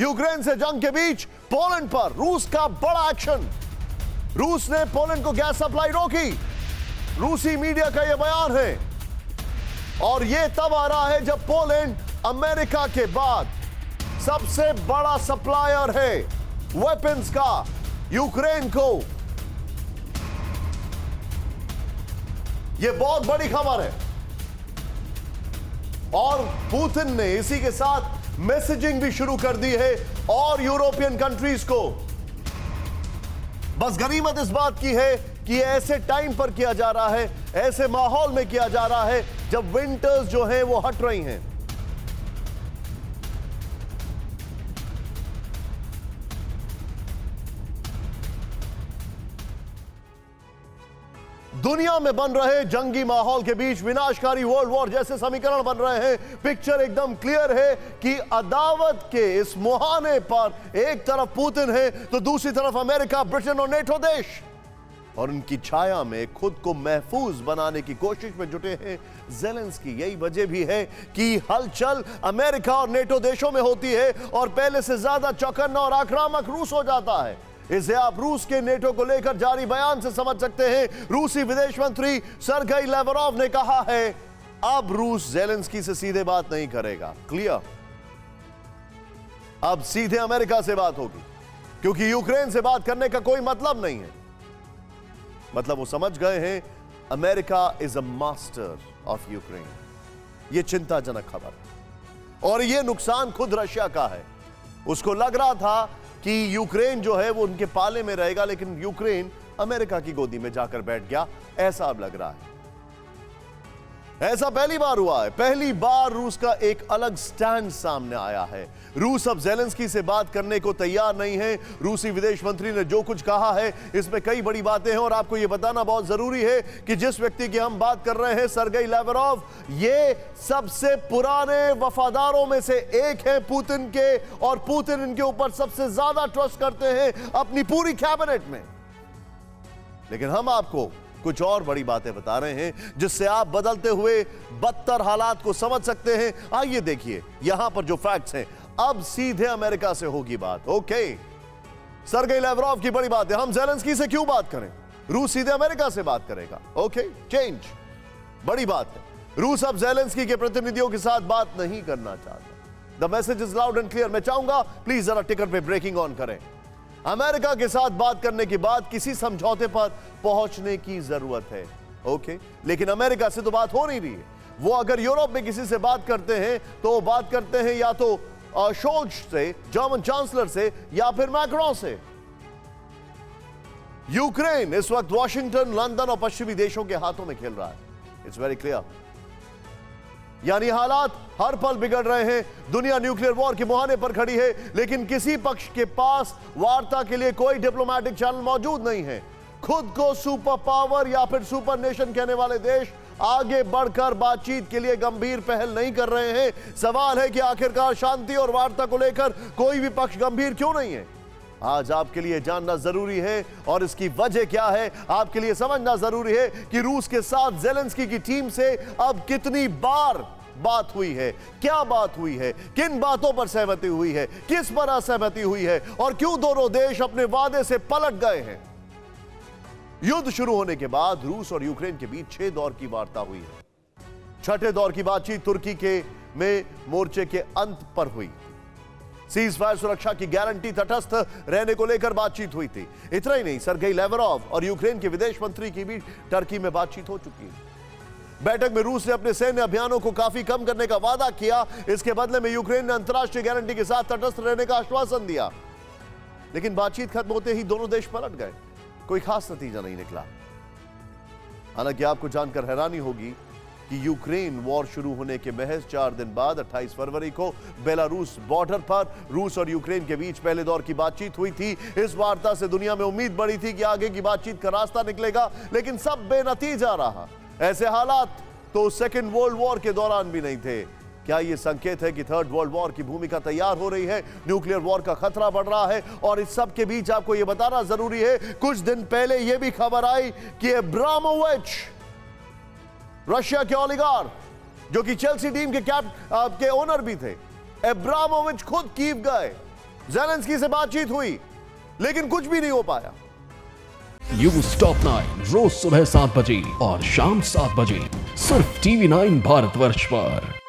Ukraine से जंग के बीच पोलैंड पर रूस का बड़ा एक्शन। रूस ने पोलैंड को गैस सप्लाई रोकी। रूसी मीडिया का यह बयान है और यह तब आ रहा है जब पोलैंड अमेरिका के बाद सबसे बड़ा सप्लायर है वेपन्स का यूक्रेन को। यह बहुत बड़ी खबर है और पुतिन ने इसी के साथ मैसेजिंग भी शुरू कर दी है और यूरोपियन कंट्रीज को। बस गनीमत इस बात की है कि ऐसे टाइम पर किया जा रहा है, ऐसे माहौल में किया जा रहा है जब विंटर्स जो हैं वो हट रही हैं। दुनिया में बन रहे जंगी माहौल के बीच विनाशकारी वर्ल्ड वॉर जैसे समीकरण बन रहे हैं। पिक्चर एकदम क्लियर है कि अदावत के इस मुहाने पर एक तरफ पुतिन है तो दूसरी तरफ अमेरिका, ब्रिटेन और नेटो देश, और उनकी छाया में खुद को महफूज बनाने की कोशिश में जुटे हैं ज़ेलेंस्की। यही वजह भी है कि हलचल अमेरिका और नेटो देशों में होती है और पहले से ज्यादा चौकन्ना और आक्रामक रूस हो जाता है। इसे आप रूस के नेटो को लेकर जारी बयान से समझ सकते हैं। रूसी विदेश मंत्री सरगेई लावरोव ने कहा है अब रूस ज़ेलेंस्की से सीधे बात नहीं करेगा। क्लियर, अब सीधे अमेरिका से बात होगी क्योंकि यूक्रेन से बात करने का कोई मतलब नहीं है। मतलब वो समझ गए हैं America is a master of Ukraine. यह चिंताजनक खबर और यह नुकसान खुद रशिया का है। उसको लग रहा था कि यूक्रेन जो है वो उनके पाले में रहेगा, लेकिन यूक्रेन अमेरिका की गोदी में जाकर बैठ गया, ऐसा अब लग रहा है। ऐसा पहली बार हुआ है, पहली बार रूस का एक अलग स्टैंड सामने आया है। रूस अब ज़ेलेंस्की से बात करने को तैयार नहीं है। रूसी विदेश मंत्री ने जो कुछ कहा है इसमें कई बड़ी बातें हैं और आपको यह बताना बहुत जरूरी है कि जिस व्यक्ति की हम बात कर रहे हैं सरगेई लावरोव, ये सबसे पुराने वफादारों में से एक है पुतिन के, और पुतिन इनके ऊपर सबसे ज्यादा ट्रस्ट करते हैं अपनी पूरी कैबिनेट में। लेकिन हम आपको कुछ और बड़ी बातें बता रहे हैं जिससे आप बदलते हुए बदतर हालात को समझ सकते हैं। आइए देखिए यहां पर जो फैक्ट्स हैं। अब सीधे अमेरिका से होगी बात। ओके, सरगेई लावरोव की बड़ी बात है। हम ज़ेलेंस्की से क्यों बात करें, रूस सीधे अमेरिका से बात करेगा। ओके, चेंज, बड़ी बात है। रूस अब ज़ेलेंस्की के प्रतिनिधियों के साथ बात नहीं करना चाहता। The message is loud and clear. मैं चाहूंगा प्लीज जरा टिकट पे ब्रेकिंग ऑन करें। अमेरिका के साथ बात करने के बाद किसी समझौते पर पहुंचने की जरूरत है। ओके, लेकिन अमेरिका से तो बात हो नहीं रही है। वो अगर यूरोप में किसी से बात करते हैं तो वो बात करते हैं या तो शोल्ज से, जर्मन चांसलर से, या फिर मैक्रोन से। यूक्रेन इस वक्त वॉशिंगटन, लंदन और पश्चिमी देशों के हाथों में खेल रहा है। इट्स वेरी क्लियर, यानी हालात हर पल बिगड़ रहे हैं। दुनिया न्यूक्लियर वॉर के मुहाने पर खड़ी है, लेकिन किसी पक्ष के पास वार्ता के लिए कोई डिप्लोमेटिक चैनल मौजूद नहीं है। खुद को सुपर पावर या फिर सुपर नेशन कहने वाले देश आगे बढ़कर बातचीत के लिए गंभीर पहल नहीं कर रहे हैं। सवाल है कि आखिरकार शांति और वार्ता को लेकर कोई भी पक्ष गंभीर क्यों नहीं है। आज आपके लिए जानना जरूरी है और इसकी वजह क्या है आपके लिए समझना जरूरी है कि रूस के साथ ज़ेलेंस्की की टीम से अब कितनी बार बात हुई है, क्या बात हुई है, किन बातों पर सहमति हुई है, किस पर असहमति हुई है और क्यों दोनों देश अपने वादे से पलट गए हैं। युद्ध शुरू होने के बाद रूस और यूक्रेन के बीच 6 दौर की वार्ता हुई है। छठे दौर की बातचीत तुर्की के में मोर्चे के अंत पर हुई। सीज फायर, सुरक्षा की गारंटी, तटस्थ रहने को लेकर बातचीत हुई थी। इतना ही नहीं, सरगेई लावरोव और यूक्रेन के विदेश मंत्री की भी टर्की में बातचीत हो चुकी है। बैठक में रूस ने अपने सैन्य अभियानों को काफी कम करने का वादा किया। इसके बदले में यूक्रेन ने अंतर्राष्ट्रीय गारंटी के साथ तटस्थ रहने का आश्वासन दिया। लेकिन बातचीत खत्म होते ही दोनों देश पलट गए, कोई खास नतीजा नहीं निकला। हालांकि आपको जानकर हैरानी होगी कि यूक्रेन वॉर शुरू होने के महज 4 दिन बाद 28 फरवरी को बेलारूस बॉर्डर पर रूस और यूक्रेन के बीच पहले दौर की बातचीत हुई थी। इस वार्ता से दुनिया में उम्मीद बढ़ी थी कि आगे की बातचीत का रास्ता निकलेगा, लेकिन सब बेनतीजा रहा। ऐसे हालात तो सेकेंड वर्ल्ड वॉर के दौरान भी नहीं थे। क्या यह संकेत है कि थर्ड वर्ल्ड वॉर की भूमिका तैयार हो रही है, न्यूक्लियर वॉर का खतरा बढ़ रहा है? और इस सब के बीच आपको यह बताना जरूरी है, कुछ दिन पहले यह भी खबर आई कि अब्रामोविच, रशिया के ओलिगार जो कि चेल्सी टीम के ओनर भी थे, अब्रामोविच खुद कीव गए ज़ेलेंस्की से बातचीत हुई, लेकिन कुछ भी नहीं हो पाया। न्यूज़ टॉप 9 रोज सुबह 7 बजे और शाम 7 बजे सिर्फ TV9 भारतवर्ष पर।